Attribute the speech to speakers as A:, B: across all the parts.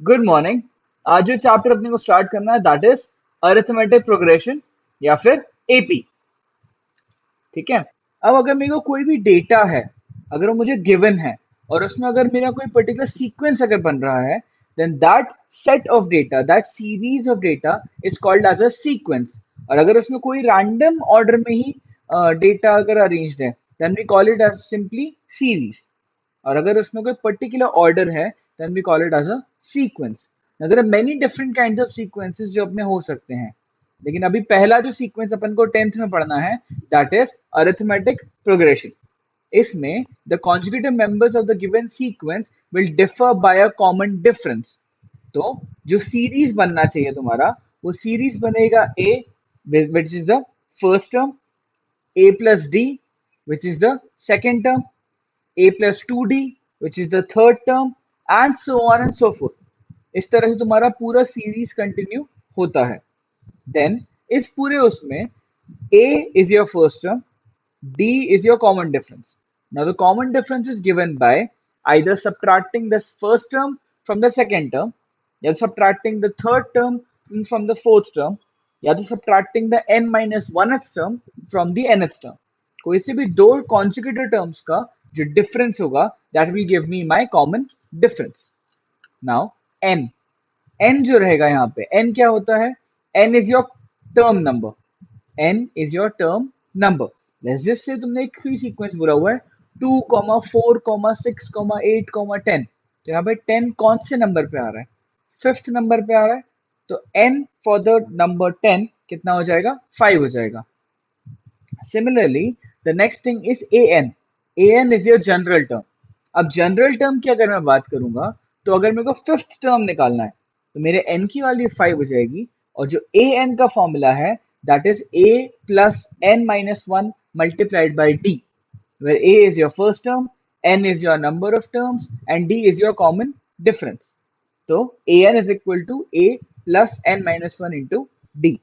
A: Good morning. आज जो chapter अपने को स्टार्ट करना है दैट इज अरिथमेटिक प्रोग्रेशन या फिर एपी। ठीक है। अब अगर मेरे को कोई भी डेटा है, अगर वो मुझे गिवन है और उसमें अगर मेरा कोई पर्टिकुलर सीक्वेंस अगर बन रहा है, then that set of data, that series of data is called as a sequence. और अगर उसमें कोई रैंडम ऑर्डर में ही डेटा अगर अरेंज्ड है, then we call it as simply series. और अगर उसमें कोई पर्टिकुलर ऑर्डर है, then we call it as a sequence. There are many different kinds of sequences जो अपने हो सकते हैं, लेकिन अभी पहला जो सीक्वेंस अपन को 10th में पढ़ना है दैट इज अरिथमेटिक प्रोग्रेशन। इसमें the conjugative members of the given sequence will differ by a common difference. तो जो सीरीज बनना चाहिए तुम्हारा, वो सीरीज बनेगा a, which is the first term, a plus d, which is the second term, a plus 2d, which is the third term, and so on and so forth. इस तरह से तुम्हारा पूरा सीरीज कंटिन्यू होता है। Then इस पूरे उसमें a is your first term, d is your common difference. Now the common difference is given by either subtracting the first term from the second term, या subtracting the third term from the fourth term, या तो subtracting the n minus 1th term from the nth term। कोई से भी दो consecutive terms का जो difference होगा that will give me my common difference. Now n, n जो रहेगा यहाँ पे, n क्या होता है? n is your term number. n is your term number. Let's just say तुमने एक थ्री सीक्वेंस बोला हुआ है 2, 4, 6, 8, 10। तो यहाँ पे 10 कौन से नंबर पे आ रहा है? फिफ्थ नंबर पे आ रहा है। तो n फॉर द नंबर 10 कितना हो जाएगा? 5 हो जाएगा। Similarly, the next thing is an. an is your general term. अब जनरल टर्म की अगर मैं बात करूंगा, तो अगर मेरे को फिफ्थ टर्म निकालना है, तो मेरे n की वैल्यू 5 हो जाएगी। और जो an का फॉर्मूला है that is a plus n minus 1 multiplied by d, where a is your first term, n is your number of terms, and d is your common difference. तो an is equal to a plus n minus 1 into d।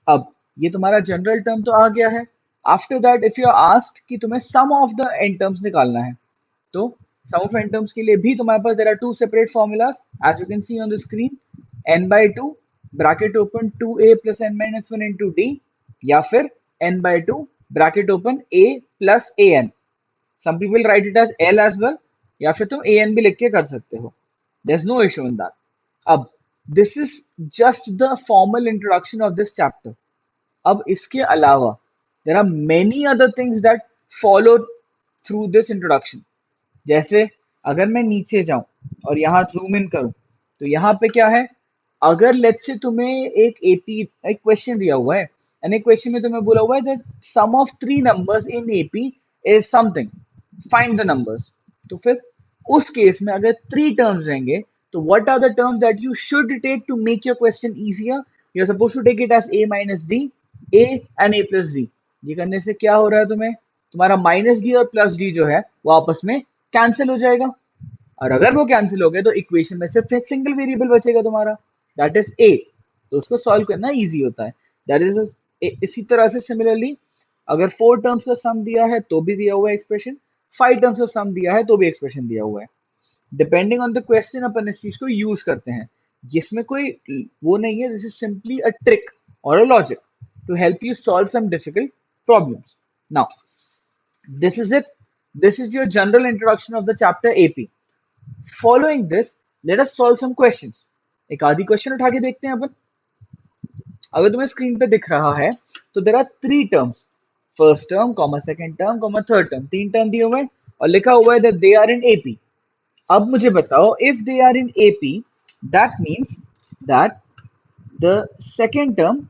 A: अब ये तुम्हारा general term तो आ गया है। After that if you are asked कि तुम्हें sum of the n terms निकालना है, तो सम ऑफ एन टर्म्स के लिए भी तुम्हारे पास there are two separate formulas as you can see on the screen. n by 2 bracket open 2a plus n minus 1 into d, या फिर n by 2 bracket open a plus an। Some people write it as l as well, या फिर तुम an भी लिख के कर सकते हो। There is no issue in that. अब this is just the formal introduction of this chapter. अब इसके अलावा there are many other things that follow through this introduction. जैसे अगर मैं नीचे जाऊं और यहाँ जूम इन करूं, तो यहाँ पे क्या है? अगर लेट्स से तुम्हें एक एपी एक क्वेश्चन दिया हुआ है, एंड एक क्वेश्चन में तुम्हें बोला हुआ है that sum of three numbers in AP is something, find the numbers. तो फिर उस केस में अगर थ्री टर्म्स रहेंगे, तो what are the terms that you should take to make your question easier? You are suppose to take it as a minus d, a and a plus d. ये करने से क्या हो रहा है तुम्हें? तुम्हारा माइनस डी और प्लस डी जो है वो आपस में कैंसिल हो जाएगा। और अगर वो कैंसिल हो गए तो इक्वेशन में सिर्फ एक सिंगल वेरिएबल बचेगा तुम्हारा, दैट इज a। तो उसको सॉल्व करना इजी होता है। दैट इज इसी तरह से सिमिलरली अगर फोर टर्म्स का सम दिया है तो भी दिया हुआ है एक्सप्रेशन, फाइव टर्म्स का सम दिया है तो भी एक्सप्रेशन दिया हुआ है। डिपेंडिंग ऑन द क्वेश्चन अपन इस चीज को यूज करते हैं, जिसमें कोई वो नहीं है। This is simply a trick और a logic to help you solve some difficult problems. Now, this is it. This is your general introduction of the chapter AP. Following this, let us solve some questions. एक आधी question उठा के देखते हैं अपन। अगर तुम्हें screen पे दिख रहा है तो there are three terms, first term comma second term comma third term, तीन टर्म दिए हुए हैं और लिखा हुआ है that they are in AP. अब मुझे बताओ, if they are in AP that means that the second term,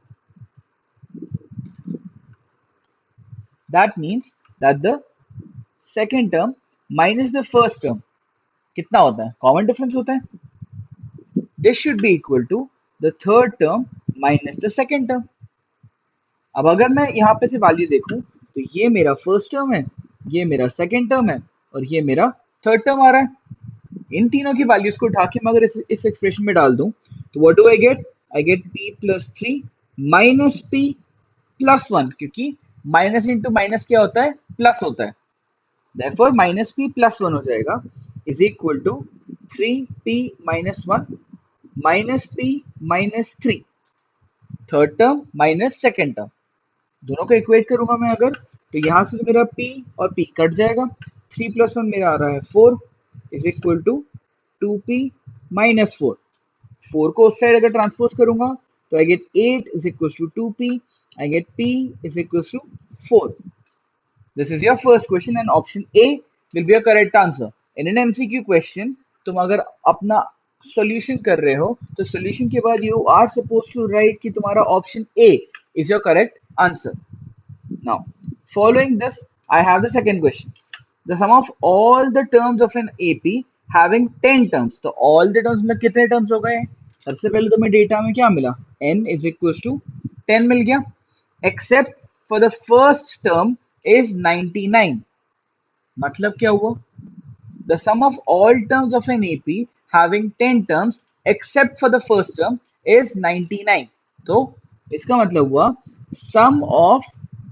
A: that means that the second term minus the first term कितना होता है? कॉमन डिफरेंस होता है। This should be equal to the third term minus the second term. अब अगर मैं यहाँ पे से वैल्यू देखूं, तो ये मेरा फर्स्ट टर्म है, ये मेरा सेकेंड टर्म है और ये मेरा थर्ड टर्म आ रहा है। इन तीनों की वैल्यूज को उठा के मैं अगर इस एक्सप्रेशन में डाल दूं, तो what do I get? I get p plus 3 minus p plus 1, क्योंकि माइनस इंटू माइनस क्या होता है? प्लस होता है। therefore माइनस p प्लस 1 हो जाएगा is equal to 3p minus 1 minus p minus three, third term minus second term, दोनों को इक्वेट करूंगा मैं अगर, तो यहाँ से तो मेरा p और p कट जाएगा, 3 प्लस 1 मेरा आ रहा है 4 is equal to 2p minus 4, 4 को उस साइड अगर ट्रांसपोज करूंगा तो I get 8 is equal to 2p, I get p is equal to 4. This is your first question and option A will be a correct answer. In an MCQ question, तुम अगर अपना solution कर रहे हो तो solution के बाद you are supposed to write कि तुम्हारा option A is your correct answer. Now, following this, I have the second question. The sum of all the terms of an AP having 10 terms. तो all the terms मतलब कितने terms हो गए? सबसे पहले तुम्हें डेटा में क्या मिला? n is equals to 10 मिल गया. Except for the first term is 99. मतलब क्या हुआ? The sum of all terms of an AP having 10 terms except for the first term is 99. तो इसका मतलब हुआ sum of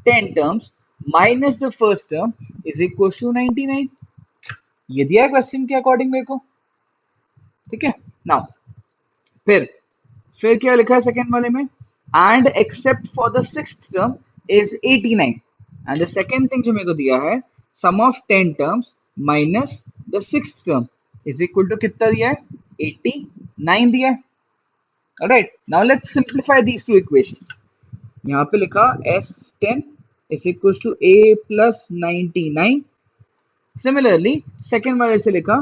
A: 10 terms minus the first term is equal to 99. ये दिया है क्वेश्चन के अकॉर्डिंग मेरे को, ठीक है. नाउ फिर क्या लिखा है सेकेंड वाले में? And except for the sixth term is 89. And the second thing जो मेरे को दिया है, sum of 10 terms minus the sixth term is equal to कितना दिया है? 89 दिया है. Alright, now let's simplify these two equations. यहाँ पे लिखा S10 is equal to a plus 99. Similarly second वाले से लिखा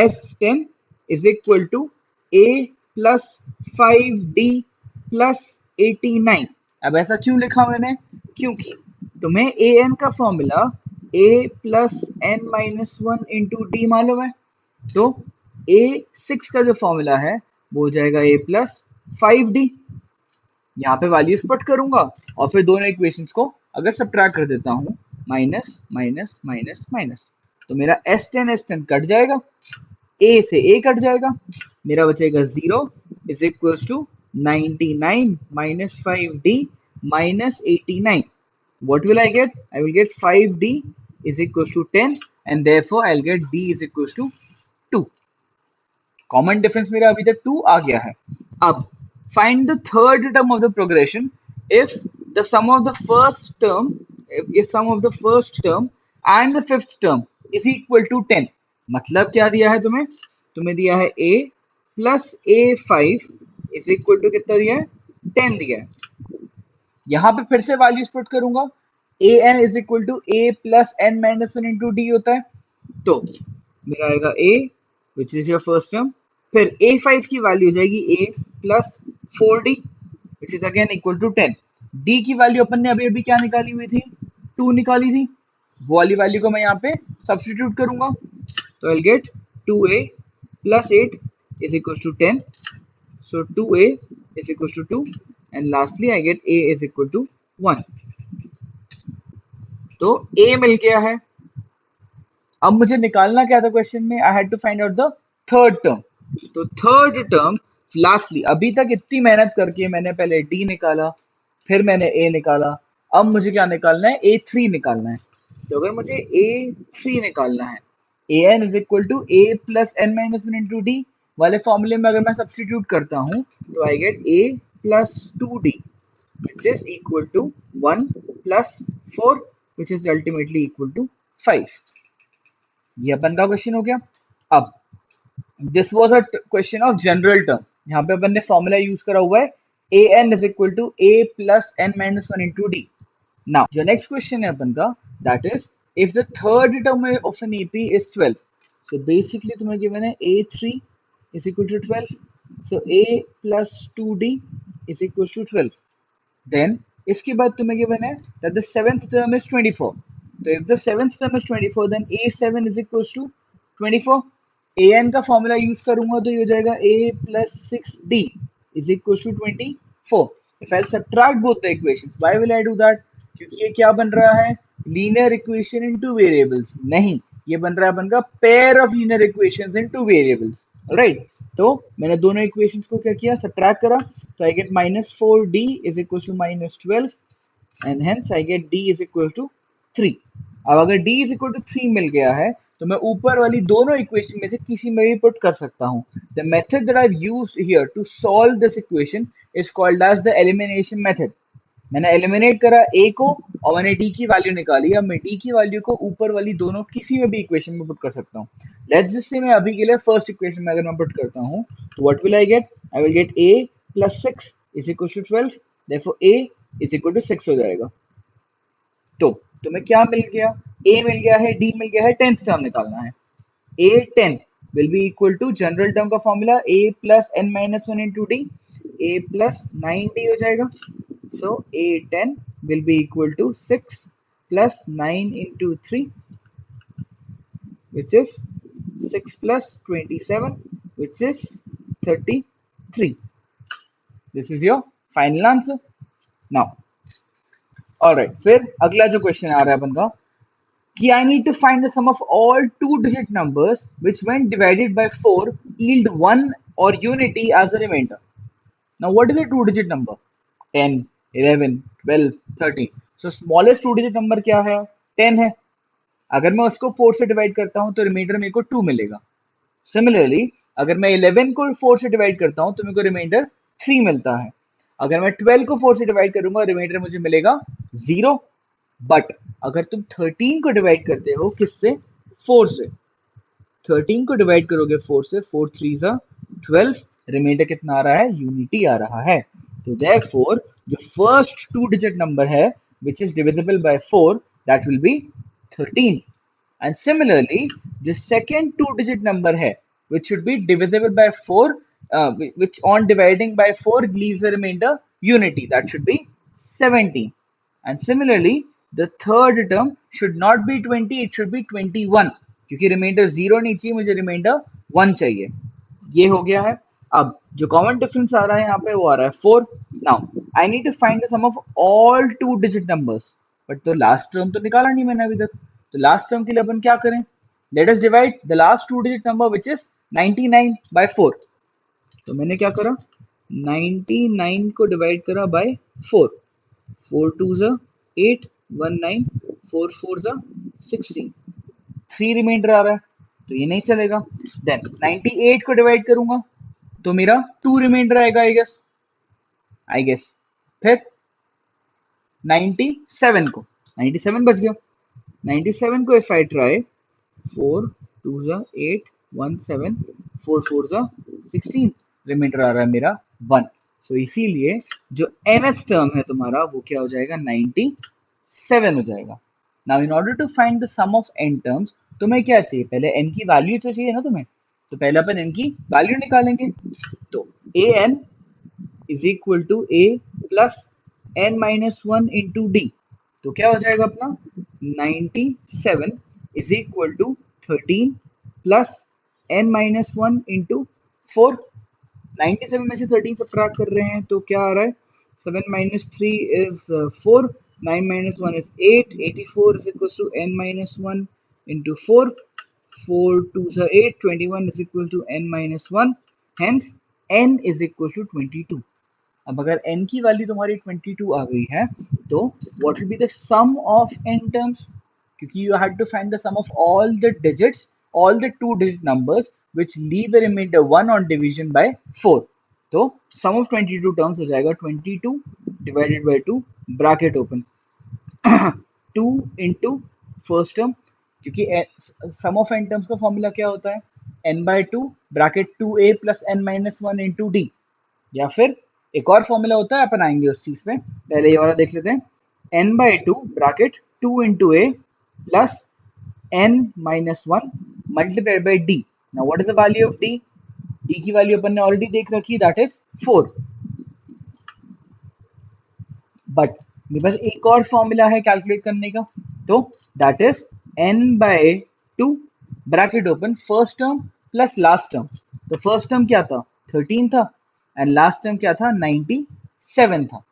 A: S10 is equal to a plus 5d plus 89. अब ऐसा क्यों लिखा मैंने? क्योंकि तुम्हें an का formula a plus n minus 1 into D मालूम है, तो a6 का जो फॉर्मूला है वो हो जाएगा a प्लस 5d. यहाँ पे वैल्यूज पुट करूंगा और फिर दोनों इक्वेशंस को अगर सब्ट्रैक्ट कर देता हूँ, माइनस माइनस माइनस माइनस, तो मेरा S10 कट जाएगा, a से a कट जाएगा, मेरा बचेगा 0 is equal to 99 minus 5d minus 89. What will I get? I will get 5d is equals to 10 and therefore I'll get d is equals to 2. Common difference मेरा अभी तक 2 आ गया है. अब find the third term of the progression if the sum of the first term and the fifth term is equal to 10. मतलब क्या दिया है तुम्हें? तुम्हें दिया है a plus a5 is equal to कितना दिया है? 10 दिया है. यहाँ पे फिर से वैल्यूज पुट करूंगा, an is equal to a plus n minus 1 into d होता है, तो मेरा आएगा a which is your first term, फिर a5 की वैल्यू हो जाएगी a plus 4d which is again equal to 10. d की वैल्यू अपन ने अभी अभी क्या निकाली हुई थी? 2 निकाली थी, वो वाली वैल्यू को मैं यहाँ पे सब्स्टिट्यूट करूंगा, तो आई will gate 2a plus 8 is equals to 10. So 2a is equals to 2 and lastly I get a is equal to 1. तो a मिल गया है. अब मुझे निकालना क्या था क्वेश्चन में? I had to find out the third term. तो थर्ड टर्म लास्टली, अभी तक इतनी मेहनत करके मैंने पहले d निकाला, फिर मैंने a निकाला, अब मुझे क्या निकालना है? a3 निकालना है. तो अगर मुझे a3 निकालना है, an is equal to a plus n minus 1 into d वाले फॉर्मूले में अगर मैं सब्स्टिट्यूट करता हूँ तो I get a plus 2d which is equal to 1 plus 4 which is ultimately equal to 5. ये अपन का क्वेश्चन हो गया. अब this was a question of general term, यहाँ पे अपन ने फॉर्मूला यूज करा हुआ है an is equal to a plus n minus 1 into d. Now जो नेक्स्ट क्वेश्चन है अपन का, that is if the third term of an AP is 12. So basically तुम्हें given है a3 is equal to 12. So a plus 2d is equal to 12. Then इसके बाद तुम्हें given है that the seventh term is 24. So if the seventh term is 24, then a7 is equals to 24. an का formula use करूंगा तो ये हो जाएगा a plus 6d is equals to 24. If I'll subtract both the equations, why will I do that? क्योंकि ये क्या बन रहा है? Linear equation in two variables नहीं, ये बन रहा है अपन का pair of linear equations in two variables. Right, तो मैंने दोनों इक्वेशंस को क्या किया? सब्ट्रैक्ट करा, तो I get minus 4d is equal to minus 12 and hence I get d is equal to 3. अब अगर d इज इक्वल टू 3 मिल गया है तो मैं ऊपर वाली दोनों इक्वेशन में से किसी में भी पुट कर सकता हूँ. The method that I used here to solve this equation is called as the elimination method. मैंने एलिमिनेट करा a को और मैंने d की वैल्यू निकाली. अब मैं d की वैल्यू को ऊपर वाली दोनों किसी में भी इक्वेशन में पुट कर सकता हूँ. लेट्स जस्ट से मैं अभी के लिए फर्स्ट इक्वेशन में अगर मैं पुट करता हूँ तो what will I get? I will get a plus 6 is equal to 12. Therefore a is equal to 6 हो जाएगा. तो तुम्हें क्या मिल गया? a मिल गया है, d मिल गया है, 10th टर्म निकालना है. a10 will be equal to general term का formula a plus n minus 1 into d. a plus 9d हो जाएगा. So a10 will be equal to 6 plus 9 into 3, which is 6 plus 27, which is 33. This is your final answer. Now, alright, फिर अगला जो question आ रहा है अपन का कि I need to find the sum of all two-digit numbers which when divided by 4 yield 1 or unity as a remainder. Now what is a two-digit number? 10, 11, 12, 13. So smallest two-digit number क्या है? 10 है. अगर मैं उसको 4 से डिवाइड करता हूँ तो रिमाइंडर मेरे को 2 मिलेगा. सिमिलरली अगर मैं 11 को 4 से डिवाइड करता हूँ तो मेरे को रिमाइंडर 3 मिलता है. अगर मैं 12 को 4 से डिवाइड करूंगा रिमाइंडर मुझे मिलेगा 0. बट अगर तुम 13 को डिवाइड करते हो किससे? 4 से. 13 को डिवाइड करोगे 4 से, 4 3 जा 12, रिमाइंडर कितना आ रहा है? यूनिटी आ रहा है. तो देयरफॉर जो फर्स्ट टू डिजिट नंबर है which is divisible by 4 that will be 13. And similarly the second two digit number है which should be divisible by 4, which on dividing by 4 leaves a remainder unity, that should be 17. And similarly the third term should not be 20, it should be 21 क्योंकि reminder 0 नहीं चाहिए, मुझे reminder 1 चाहिए. ये हो गया है. अब जो कॉमन डिफरेंस आ रहा है यहाँ पे वो आ रहा है 4. Now I need to find the sum of all two digit numbers. But तो लास्ट टर्म तो निकाला नहीं मैंने अभी तक. तो लास्ट टर्म के लिए अपन क्या करें? Let us divide the last two digit number which is 99 by 4. तो मैंने क्या करा? 99 को डिवाइड करा बाय 4. 4 2 जा 8, 1 9, 4 4 जा 16. 3 रिमाइंडर आ रहा है तो ये नहीं चलेगा. देन 98 को डिवाइड करूंगा तो मेरा 2 रिमाइंडर आएगा आई गेस. फिर 97 को 97 बच गया. 97 को इफ आई ट्राई 4 2 जा 8 1 7 4 4 जा 16, रिमाइंडर आ रहा है मेरा 1. सो इसीलिए जो nth टर्म है तुम्हारा वो क्या हो जाएगा? 97 हो जाएगा. Now in order to find the sum of n terms तुम्हें क्या चाहिए? पहले n की वैल्यू तो चाहिए ना तुम्हें. तो पहले अपन n की वैल्यू निकालेंगे. तो an is equal to a plus n minus 1 into d. तो क्या हो जाएगा अपना? 97 is equal to 13 plus n minus 1 into 4. 97 में से 13 सबट्रैक्ट कर रहे हैं तो क्या आ रहा है? 7 minus 3 is 4, 9 minus 1 is 8, 84 is equal to n minus 1 into 4, 4 2s are 8, 21 is equal to n minus 1, hence n is equal to 22. अब अगर n की वैल्यू तुम्हारी 22 आ गई है तो what will be the sum of n terms? क्योंकि you had to find the sum of all the digits, all the two digit numbers which leave the remainder 1 on division by 4. तो sum of 22 terms हो जाएगा 22 divided by 2 bracket open 2 into first term, क्योंकि sum of n terms का formula क्या होता है? n by 2 bracket 2a plus n minus 1 into d. या फिर एक और फॉर्मूला होता है, अपन आएंगे उस चीज पे. पहले ये वाला देख लेते हैं. n by 2 bracket 2 into a plus n minus 1 multiplied by d. Now what is the value of d? d की वैल्यू अपन ने ऑलरेडी देख रखी, दैट इज 4. बट मेरे पास एक और फॉर्मूला है कैलकुलेट करने का, तो that is n by 2 bracket open first term plus last term. तो फर्स्ट टर्म क्या था? 13 था एंड लास्ट टर्म क्या था? 97 था.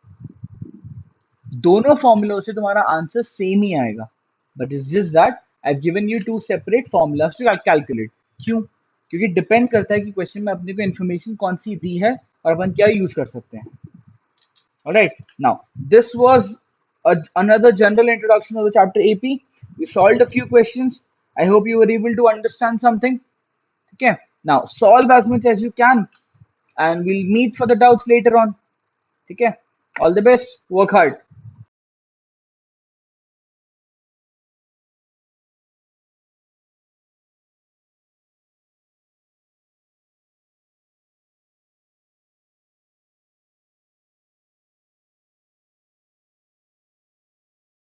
A: दोनों फॉर्मूलों से तुम्हारा आंसर सेम ही आएगा, but it's just that I have given you two separate formulas to calculate. क्यों? क्योंकि डिपेंड करता है कि क्वेश्चन में अपने को इन्फॉर्मेशन कौन सी दी है और अपन क्या यूज कर सकते हैं. Alright, now this was another general introduction of the chapter AP. We solved a few questions. I hope you were able to understand something. Okay, now solve as much as you can, and we'll meet for the doubts later on. Okay, all the best. Work hard.